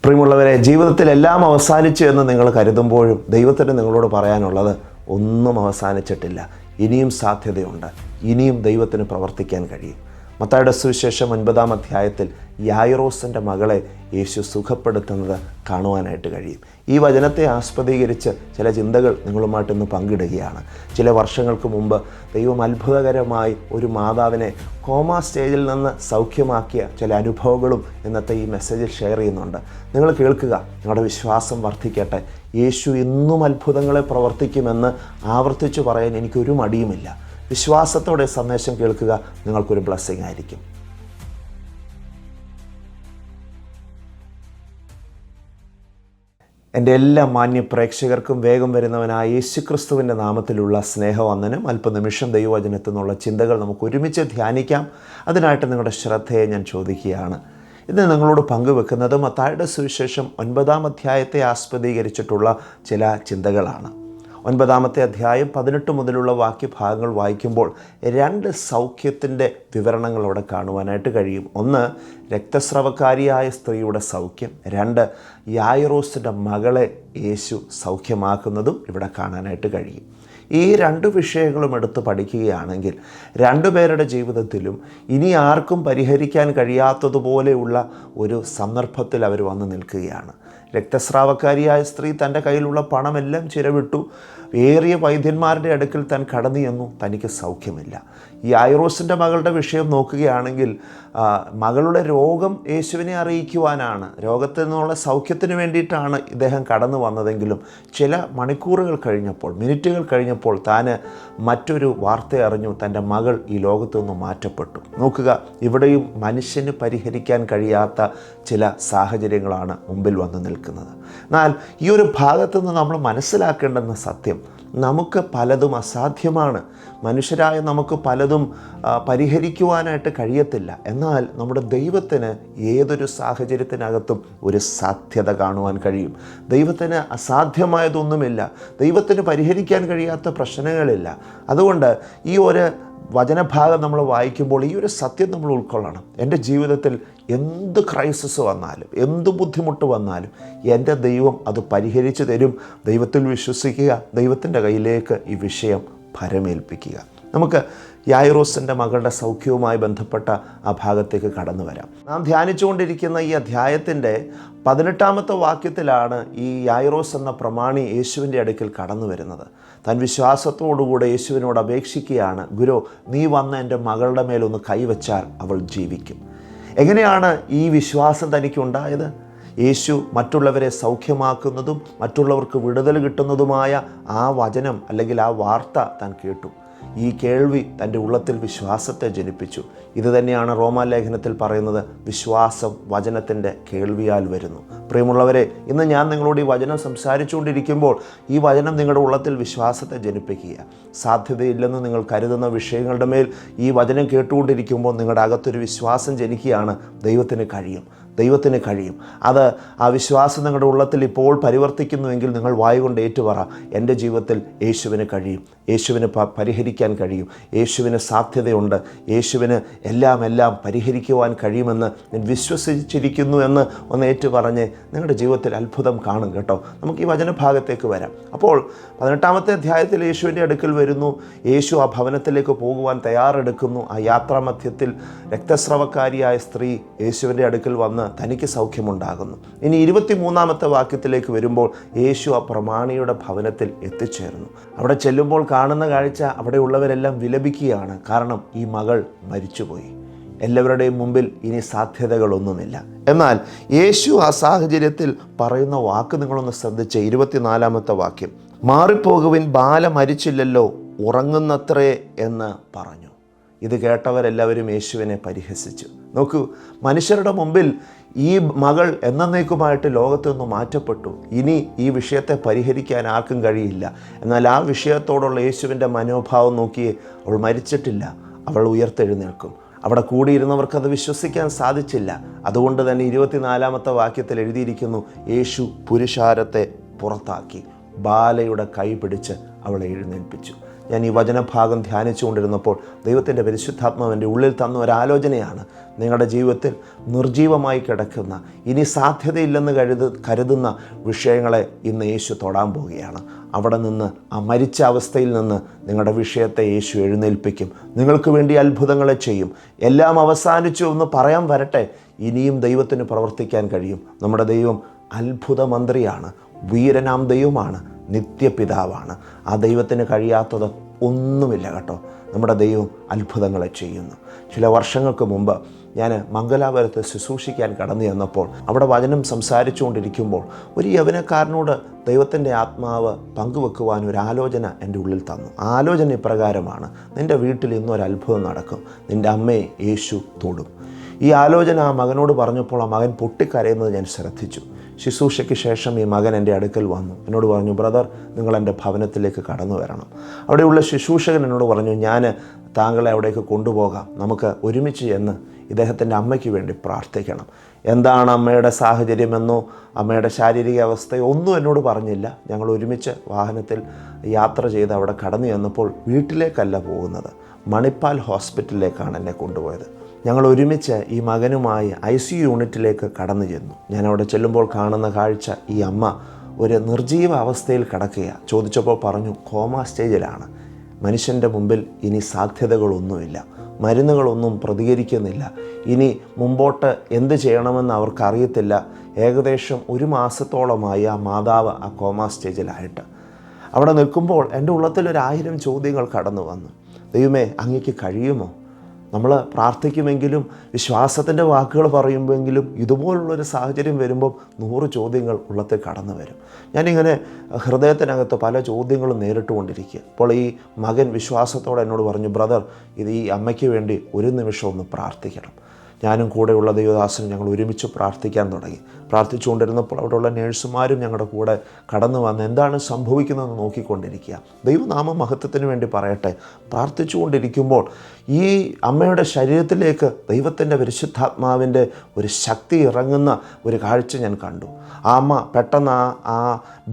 പ്രിയമുള്ളവരെ, ജീവിതത്തിൽ എല്ലാം അവസാനിച്ചു എന്ന് നിങ്ങൾ കരുതുമ്പോഴും ദൈവത്തിന് നിങ്ങളോട് പറയാനുള്ളത് ഒന്നും അവസാനിച്ചിട്ടില്ല. ഇനിയും സാധ്യതയുണ്ട്. ഇനിയും ദൈവത്തിന് പ്രവർത്തിക്കാൻ കഴിയും. മത്തായിയുടെ സുവിശേഷം 9-ാം അധ്യായത്തിൽ യായിറോസിൻ്റെ മകളെ യേശു സുഖപ്പെടുത്തുന്നത് കാണുവാനായിട്ട് കഴിയും. ഈ വചനത്തെ ആസ്പദീകരിച്ച് ചില ചിന്തകൾ നിങ്ങളുമായിട്ടൊന്ന് പങ്കിടുകയാണ്. ചില വർഷങ്ങൾക്ക് മുമ്പ് ദൈവം അത്ഭുതകരമായി ഒരു മാതാവിനെ കോമാ സ്റ്റേജിൽ നിന്ന് സൗഖ്യമാക്കിയ ചില അനുഭവങ്ങളും ഇന്നത്തെ ഈ മെസ്സേജിൽ ഷെയർ ചെയ്യുന്നുണ്ട്. നിങ്ങൾ കേൾക്കുക, നിങ്ങളുടെ വിശ്വാസം വർദ്ധിക്കട്ടെ. യേശു ഇന്നും അത്ഭുതങ്ങളെ പ്രവർത്തിക്കുമെന്ന് ആവർത്തിച്ചു പറയാൻ എനിക്കൊരു മടിയുമില്ല. വിശ്വാസത്തോടെ സന്ദേശം കേൾക്കുക, നിങ്ങൾക്കൊരു ബ്ലെസ്സിങ് ആയിരിക്കും. എൻ്റെ എല്ലാ മാന്യ പ്രേക്ഷകർക്കും വേഗം വരുന്നവനായ യേശുക്രിസ്തുവിൻ്റെ നാമത്തിലുള്ള സ്നേഹവന്ദനം. അല്പനിമിഷം ദൈവവചനത്തിൽ നിന്നുള്ള ചിന്തകൾ നമുക്ക് ഒരുമിച്ച് ധ്യാനിക്കാം. അതിനായിട്ട് നിങ്ങളുടെ ശ്രദ്ധയെ ഞാൻ ചോദിക്കുകയാണ്. ഇന്ന് നിങ്ങളോട് പങ്കുവെക്കുന്നത് മത്തായിയുടെ സുവിശേഷം 9-ാം അധ്യായത്തെ ആസ്പദീകരിച്ചിട്ടുള്ള ചില ചിന്തകളാണ്. 9-ാമത്തെ അധ്യായം 18 മുതലുള്ള വാക്യഭാഗങ്ങൾ വായിക്കുമ്പോൾ 2 സൗഖ്യത്തിൻ്റെ വിവരണങ്ങൾ അവിടെ കാണുവാനായിട്ട് കഴിയും. ഒന്ന്, രക്തസ്രവക്കാരിയായ സ്ത്രീയുടെ സൗഖ്യം. 2, യായിറോസിൻ്റെ മകളെ യേശു സൗഖ്യമാക്കുന്നതും ഇവിടെ കാണാനായിട്ട് കഴിയും. ഈ 2 വിഷയങ്ങളും എടുത്ത് പഠിക്കുകയാണെങ്കിൽ 2 പേരുടെ ജീവിതത്തിലും ഇനി ആർക്കും പരിഹരിക്കാൻ കഴിയാത്തതുപോലെയുള്ള ഒരു സന്ദർഭത്തിൽ അവർ വന്ന് നിൽക്കുകയാണ്. രക്തസ്രാവക്കാരിയായ സ്ത്രീ തൻ്റെ കയ്യിലുള്ള പണമെല്ലാം ചിലവിട്ടു. ഏറിയ വൈദ്യന്മാരുടെ അടുക്കൽ താൻ കടന്നു ചെന്നു. തനിക്ക് സൗഖ്യമില്ല. ഈ യായിറോസിൻ്റെ മകളുടെ വിഷയം നോക്കുകയാണെങ്കിൽ മകളുടെ രോഗം യേശുവിനെ അറിയിക്കുവാനാണ്, രോഗത്തിൽ നിന്നുള്ള സൗഖ്യത്തിന് വേണ്ടിയിട്ടാണ് ഇദ്ദേഹം കടന്നു വന്നതെങ്കിലും ചില മണിക്കൂറുകൾ കഴിഞ്ഞപ്പോൾ, മിനിറ്റുകൾ കഴിഞ്ഞപ്പോൾ താൻ മറ്റൊരു വാർത്ത അറിഞ്ഞു. തൻ്റെ മകൾ ഈ ലോകത്തു നിന്ന് മാറ്റപ്പെട്ടു. നോക്കുക, ഇവിടെയും മനുഷ്യന് പരിഹരിക്കാൻ കഴിയാത്ത ചില സാഹചര്യങ്ങളാണ് മുമ്പിൽ വന്ന് നിൽക്കുന്നത്. എന്നാൽ ഈ ഒരു ഭാഗത്തു നിന്ന് നമ്മൾ മനസ്സിലാക്കേണ്ടുന്ന സത്യം, നമുക്ക് പലതും അസാധ്യമാണ്. മനുഷ്യരായ നമുക്ക് പലതും പരിഹരിക്കുവാനായിട്ട് കഴിയത്തില്ല. എന്നാൽ നമ്മുടെ ദൈവത്തിന് ഏതൊരു സാഹചര്യത്തിനകത്തും ഒരു സാധ്യത കാണുവാൻ കഴിയും. ദൈവത്തിന് അസാധ്യമായതൊന്നുമില്ല. ദൈവത്തിന് പരിഹരിക്കാൻ കഴിയാത്ത പ്രശ്നങ്ങളില്ല. അതുകൊണ്ട് ഈ ഒരു വചനഭാഗം നമ്മൾ വായിക്കുമ്പോൾ ഈ ഒരു സത്യം നമ്മൾ ഉൾക്കൊള്ളണം. എൻ്റെ ജീവിതത്തിൽ എന്ത് ക്രൈസിസ് വന്നാലും, എന്ത് ബുദ്ധിമുട്ട് വന്നാലും എൻ്റെ ദൈവം അത് പരിഹരിച്ചു തരും. ദൈവത്തിൽ വിശ്വസിക്കുക, ദൈവത്തിൻ്റെ കയ്യിലേക്ക് ഈ വിഷയം ഭരമേൽപ്പിക്കുക. നമുക്ക് യായിറോസിൻ്റെ മകളുടെ സൗഖ്യവുമായി ബന്ധപ്പെട്ട ആ ഭാഗത്തേക്ക് കടന്നു വരാം. നാം ധ്യാനിച്ചുകൊണ്ടിരിക്കുന്ന ഈ അധ്യായത്തിൻ്റെ 18-ാമത്തെ വാക്യത്തിലാണ് ഈ യായിറോസ് എന്ന പ്രമാണി യേശുവിൻ്റെ അടുക്കൽ കടന്നു വരുന്നത്. താൻ വിശ്വാസത്തോടുകൂടെ യേശുവിനോട് അപേക്ഷിക്കുകയാണ്, ഗുരു, നീ വന്ന് എൻ്റെ മകളുടെ മേലൊന്ന് കൈവച്ചാൽ അവൾ ജീവിക്കും. എങ്ങനെയാണ് ഈ വിശ്വാസം തനിക്കുണ്ടായത്? യേശു മറ്റുള്ളവരെ സൗഖ്യമാക്കുന്നതും മറ്റുള്ളവർക്ക് വിടുതൽ കിട്ടുന്നതുമായ ആ വചനം അല്ലെങ്കിൽ ആ വാർത്ത താൻ കേട്ടു. ഈ കേൾവി തൻ്റെ ഉള്ളത്തിൽ വിശ്വാസത്തെ ജനിപ്പിച്ചു. ഇത് തന്നെയാണ് റോമാലേഖനത്തിൽ പറയുന്നത്, വിശ്വാസം വചനത്തിൻ്റെ കേൾവിയാൽ വരുന്നു. പ്രിയമുള്ളവരെ, ഇന്ന് ഞാൻ നിങ്ങളോട് ഈ വചനം സംസാരിച്ചുകൊണ്ടിരിക്കുമ്പോൾ ഈ വചനം നിങ്ങളുടെ ഉള്ളത്തിൽ വിശ്വാസത്തെ ജനിപ്പിക്കുക. സാധ്യതയില്ലെന്ന് നിങ്ങൾ കരുതുന്ന വിഷയങ്ങളുടെ മേൽ ഈ വചനം കേട്ടുകൊണ്ടിരിക്കുമ്പോൾ നിങ്ങളുടെ അകത്തൊരു വിശ്വാസം ജനിക്കുകയാണ്. ദൈവത്തിന് കഴിയും, ദൈവത്തിന് കഴിയും. അത് ആ വിശ്വാസം നിങ്ങളുടെ ഉള്ളത്തിൽ ഇപ്പോൾ പരിവർത്തിക്കുന്നുവെങ്കിൽ നിങ്ങൾ വായുകൊണ്ട് ഏറ്റുപറ, എൻ്റെ ജീവിതത്തിൽ യേശുവിന് കഴിയും, യേശുവിന് പരിഹരിക്കാൻ കഴിയും, യേശുവിന് സാധ്യതയുണ്ട്, യേശുവിന് എല്ലാം പരിഹരിക്കുവാൻ കഴിയുമെന്ന് ഞാൻ വിശ്വസിച്ചിരിക്കുന്നു എന്ന് ഒന്ന് ഏറ്റുപറഞ്ഞ് നിങ്ങളുടെ ജീവിതത്തിൽ അത്ഭുതം കാണും കേട്ടോ. നമുക്ക് ഈ വചനഭാഗത്തേക്ക് വരാം. അപ്പോൾ 18-ാമത്തെ അധ്യായത്തിൽ യേശുവിൻ്റെ അടുക്കൽ വരുന്നു. യേശു ആ ഭവനത്തിലേക്ക് പോകുവാൻ തയ്യാറെടുക്കുന്നു. ആ യാത്രാമധ്യത്തിൽ രക്തസ്രവക്കാരിയായ സ്ത്രീ യേശുവിൻ്റെ അടുക്കൽ വന്ന് തനിക്ക് സൗഖ്യമുണ്ടാകുന്നു. ഇനി 23-ാമത്തെ വാക്യത്തിലേക്ക് വരുമ്പോൾ യേശു ആ പ്രമാണിയുടെ ഭവനത്തിൽ എത്തിച്ചേർന്നു. അവിടെ ചെല്ലുമ്പോൾ കാണുന്ന കാഴ്ച, അവിടെയുള്ളവരെല്ലാം വിലപിക്കുകയാണ്. കാരണം ഈ മകൾ മരിച്ചുപോയി. എല്ലാവരുടെയും മുമ്പിൽ ഇനി സാധ്യതകളൊന്നുമില്ല. എന്നാൽ യേശു ആ സാഹചര്യത്തിൽ പറയുന്ന വാക്ക് നിങ്ങളൊന്ന് ശ്രദ്ധിച്ച് 24-ാമത്തെ വാക്യം, മാറിപ്പോകുവിൻ, ബാല മരിച്ചില്ലല്ലോ, ഉറങ്ങുന്നത്രേ എന്ന് പറഞ്ഞു. ഇത് കേട്ടവരെല്ലാവരും യേശുവിനെ പരിഹസിച്ചു. നോക്കൂ, മനുഷ്യരുടെ മുമ്പിൽ ഈ മകൾ എന്നേക്കുമായിട്ട് ലോകത്തു നിന്ന് മാറ്റപ്പെട്ടു. ഇനി ഈ വിഷയത്തെ പരിഹരിക്കാൻ ആർക്കും കഴിയില്ല. എന്നാൽ ആ വിഷയത്തോടുള്ള യേശുവിൻ്റെ മനോഭാവം നോക്കിയേ, അവൾ മരിച്ചിട്ടില്ല, അവൾ ഉയർത്തെഴുന്നേൽക്കും. അവിടെ കൂടിയിരുന്നവർക്കത് വിശ്വസിക്കാൻ സാധിച്ചില്ല. അതുകൊണ്ട് തന്നെ 24-ാമത്തെ വാക്യത്തിൽ എഴുതിയിരിക്കുന്നു, യേശു പുരുഷാരത്തെ പുറത്താക്കി ബാലയുടെ കൈ പിടിച്ച് അവളെ എഴുന്നേൽപ്പിച്ചു. ഞാൻ ഈ വചനഭാഗം ധ്യാനിച്ചുകൊണ്ടിരുന്നപ്പോൾ ദൈവത്തിൻ്റെ പരിശുദ്ധാത്മാവ് എൻ്റെ ഉള്ളിൽ തന്ന ഒരാലോചനയാണ്. നിങ്ങളുടെ ജീവിതത്തിൽ നിർജീവമായി കിടക്കുന്ന, ഇനി സാധ്യതയില്ലെന്ന് കരുതുന്ന വിഷയങ്ങളെ ഇന്ന് യേശു തൊടാൻ പോവുകയാണ്. അവിടെ നിന്ന്, ആ മരിച്ച അവസ്ഥയിൽ നിന്ന് നിങ്ങളുടെ വിഷയത്തെ യേശു എഴുന്നേൽപ്പിക്കും. നിങ്ങൾക്ക് വേണ്ടി അത്ഭുതങ്ങളെ ചെയ്യും. എല്ലാം അവസാനിച്ചു എന്ന് പറയാൻ വരട്ടെ, ഇനിയും ദൈവത്തിന് പ്രവർത്തിക്കാൻ കഴിയും. നമ്മുടെ ദൈവം അത്ഭുത മന്ത്രിയാണ്, വീരനാം ദൈവമാണ്, നിത്യപിതാവാണ്. ആ ദൈവത്തിന് കഴിയാത്തത് ഒന്നുമില്ല കേട്ടോ. നമ്മുടെ ദൈവം അത്ഭുതങ്ങളെ ചെയ്യുന്നു. ചില വർഷങ്ങൾക്ക് മുമ്പ് ഞാൻ മംഗലാപുരത്ത് ശുശ്രൂഷിക്കാൻ കടന്നു ചെന്നപ്പോൾ അവിടെ വചനം സംസാരിച്ചുകൊണ്ടിരിക്കുമ്പോൾ ഒരു യൗവനക്കാരനോട് ദൈവത്തിൻ്റെ ആത്മാവ് പങ്കുവെക്കുവാൻ ഒരു ആലോചന എൻ്റെ ഉള്ളിൽ തന്നു. ആലോചന ഇപ്രകാരമാണ്: നിൻ്റെ വീട്ടിൽ ഇന്നൊരു അത്ഭുതം നടക്കും, നിൻ്റെ അമ്മയെ യേശു തൊടും. ഈ ആലോചന ആ മകനോട് പറഞ്ഞപ്പോൾ ആ മകൻ പൊട്ടിക്കരയുന്നത് ഞാൻ ശ്രദ്ധിച്ചു. ശുശ്രൂഷയ്ക്ക് ശേഷം ഈ മകൻ എൻ്റെ അടുക്കൽ വന്നു. എന്നോട് പറഞ്ഞു, ബ്രദർ, നിങ്ങൾ എൻ്റെ ഭവനത്തിലേക്ക് കടന്നു വരണം. അവിടെയുള്ള ശുശ്രൂഷകൻ എന്നോട് പറഞ്ഞു, ഞാൻ താങ്കളെ അവിടേക്ക് കൊണ്ടുപോകാം, നമുക്ക് ഒരുമിച്ച് ചെന്ന് ഇദ്ദേഹത്തിൻ്റെ അമ്മയ്ക്ക് വേണ്ടി പ്രാർത്ഥിക്കണം. എന്താണ് അമ്മയുടെ സാഹചര്യമെന്നോ അമ്മയുടെ ശാരീരിക അവസ്ഥയോ ഒന്നും എന്നോട് പറഞ്ഞില്ല. ഞങ്ങൾ ഒരുമിച്ച് വാഹനത്തിൽ യാത്ര ചെയ്ത് അവിടെ കടന്നു ചെന്നപ്പോൾ വീട്ടിലേക്കല്ല പോകുന്നത്, മണിപ്പാൽ ഹോസ്പിറ്റലിലേക്കാണ് എന്നെ കൊണ്ടുപോയത്. ഞങ്ങൾ ഒരുമിച്ച് ഈ മകനുമായി ICU യൂണിറ്റിലേക്ക് കടന്നു ചെന്നു. ഞാൻ അവിടെ ചെല്ലുമ്പോൾ കാണുന്ന കാഴ്ച, ഈ അമ്മ ഒരു നിർജീവ അവസ്ഥയിൽ കിടക്കുകയാണ്. ചോദിച്ചപ്പോൾ പറഞ്ഞു, കോമ സ്റ്റേജിലാണ്. മനുഷ്യൻ്റെ മുമ്പിൽ ഇനി സാധ്യതകളൊന്നുമില്ല, മരുന്നുകളൊന്നും പ്രതികരിക്കുന്നില്ല, ഇനി മുമ്പോട്ട് എന്ത് ചെയ്യണമെന്ന് അവർക്കറിയത്തില്ല. ഏകദേശം 1 മാസത്തോളമായി ആ മാതാവ് ആ കോമ സ്റ്റേജിലായിട്ട്. അവിടെ നിൽക്കുമ്പോൾ എൻ്റെ ഉള്ളത്തിൽ 1000 ചോദ്യങ്ങൾ കടന്നു വന്നു. ദൈവമേ, അങ്ങേക്ക് കഴിയുമോ? നമ്മൾ പ്രാർത്ഥിക്കുമെങ്കിലും വിശ്വാസത്തിൻ്റെ വാക്കുകൾ പറയുമ്പോഴെങ്കിലും ഇതുപോലുള്ളൊരു സാഹചര്യം വരുമ്പം 100 ചോദ്യങ്ങൾ ഉള്ളത്തിൽ കടന്നു വരും. ഞാനിങ്ങനെ ഹൃദയത്തിനകത്ത് പല ചോദ്യങ്ങളും നേരിട്ടുകൊണ്ടിരിക്കുക. അപ്പോൾ ഈ മകൻ വിശ്വാസത്തോടെ എന്നോട് പറഞ്ഞു, ബ്രദർ, ഇത് ഈ അമ്മയ്ക്ക് വേണ്ടി ഒരു നിമിഷം ഒന്ന് പ്രാർത്ഥിക്കണം. ഞാനും കൂടെയുള്ള ദൈവദാസനും ഞങ്ങൾ ഒരുമിച്ച് പ്രാർത്ഥിക്കാൻ തുടങ്ങി. പ്രാർത്ഥിച്ചുകൊണ്ടിരുന്നപ്പോൾ അവിടെയുള്ള നേഴ്സുമാരും ഞങ്ങളുടെ കൂടെ കടന്നു വന്ന് എന്താണ് സംഭവിക്കുന്നതെന്ന് നോക്കിക്കൊണ്ടിരിക്കുക. ദൈവനാമ മഹത്വത്തിന് വേണ്ടി പറയട്ടെ, പ്രാർത്ഥിച്ചുകൊണ്ടിരിക്കുമ്പോൾ ഈ അമ്മയുടെ ശരീരത്തിലേക്ക് ദൈവത്തിൻ്റെ പരിശുദ്ധാത്മാവിൻ്റെ ഒരു ശക്തി ഇറങ്ങുന്ന ഒരു കാഴ്ച ഞാൻ കണ്ടു. ആ അമ്മ പെട്ടെന്ന് ആ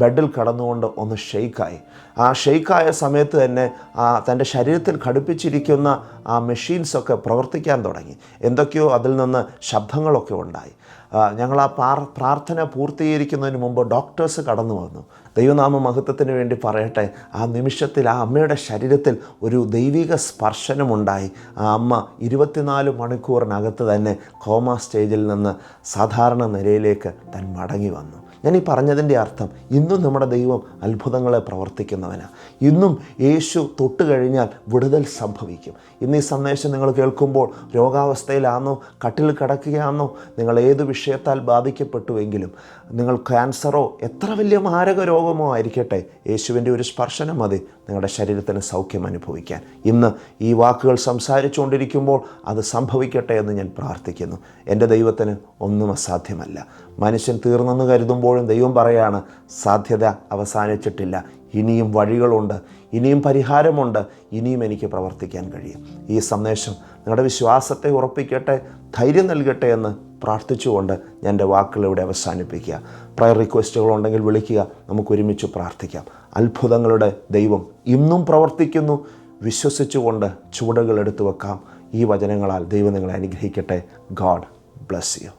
ബെഡിൽ കടന്നുകൊണ്ട് ഒന്ന് ഷെയ്ക്കായി. ആ ഷെയ്ക്കായ സമയത്ത് തന്നെ തൻ്റെ ശരീരത്തിൽ ഘടിപ്പിച്ചിരിക്കുന്ന ആ മെഷീൻസൊക്കെ പ്രവർത്തിക്കാൻ തുടങ്ങി. എന്തൊക്കെയോ അതിൽ നിന്ന് ശബ്ദങ്ങളൊക്കെ ഉണ്ടായി. ഞങ്ങൾ ആ പ്രാർത്ഥന പൂർത്തീകരിക്കുന്നതിന് മുമ്പ് ഡോക്ടേഴ്സ് കടന്നു വന്നു. ദൈവനാമ മഹത്വത്തിന് വേണ്ടി പറയട്ടെ, ആ നിമിഷത്തിൽ ആ അമ്മയുടെ ശരീരത്തിൽ ഒരു ദൈവിക സ്പർശനമുണ്ടായി. ആ അമ്മ 24 മണിക്കൂറിനകത്ത് തന്നെ കോമ സ്റ്റേജിൽ നിന്ന് സാധാരണ നിലയിലേക്ക് താൻ മടങ്ങി വന്നു. ഞാൻ ഈ പറഞ്ഞതിൻ്റെ അർത്ഥം, ഇന്നും നമ്മുടെ ദൈവം അത്ഭുതങ്ങളെ പ്രവർത്തിക്കുന്നവനാണ്. ഇന്നും യേശു തൊട്ട് കഴിഞ്ഞാൽ വിടുതൽ സംഭവിക്കും. ഇന്ന് ഈ സന്ദേശം നിങ്ങൾ കേൾക്കുമ്പോൾ രോഗാവസ്ഥയിലാണോ, കട്ടിൽ കിടക്കുകയാണോ, നിങ്ങൾ ഏത് വിഷയത്താൽ ബാധിക്കപ്പെട്ടുവെങ്കിലും, നിങ്ങൾ ക്യാൻസറോ എത്ര വലിയ മാരക രോഗമോ ആയിരിക്കട്ടെ, യേശുവിൻ്റെ ഒരു സ്പർശനം മതി നിങ്ങളുടെ ശരീരത്തിന് സൗഖ്യം അനുഭവിക്കാൻ. ഇന്ന് ഈ വാക്കുകൾ സംസാരിച്ചുകൊണ്ടിരിക്കുമ്പോൾ അത് സംഭവിക്കട്ടെ എന്ന് ഞാൻ പ്രാർത്ഥിക്കുന്നു. എൻ്റെ ദൈവത്തിന് ഒന്നും അസാധ്യമല്ല. മനുഷ്യൻ തീർന്നെന്ന് കരുതുമ്പോഴും ദൈവം പറയാണ്, സാധ്യത അവസാനിച്ചിട്ടില്ല, ഇനിയും വഴികളുണ്ട്, ഇനിയും പരിഹാരമുണ്ട്, ഇനിയും എനിക്ക് പ്രവർത്തിക്കാൻ കഴിയും. ഈ സന്ദേശം നിങ്ങളുടെ വിശ്വാസത്തെ ഉറപ്പിക്കട്ടെ, ധൈര്യം നൽകട്ടെ എന്ന് പ്രാർത്ഥിച്ചുകൊണ്ട് ഞാൻ എൻ്റെ വാക്കുകൾ ഇവിടെ അവസാനിപ്പിക്കുക. പ്രയർ റിക്വസ്റ്റുകളുണ്ടെങ്കിൽ വിളിക്കുക, നമുക്ക് ഒരുമിച്ച് പ്രാർത്ഥിക്കാം. അത്ഭുതങ്ങളുടെ ദൈവം ഇന്നും പ്രവർത്തിക്കുന്നു. വിശ്വസിച്ചുകൊണ്ട് ചുവടുകൾ എടുത്തു വെക്കാം. ഈ വചനങ്ങളാൽ ദൈവം നിങ്ങളെ അനുഗ്രഹിക്കട്ടെ. God bless you.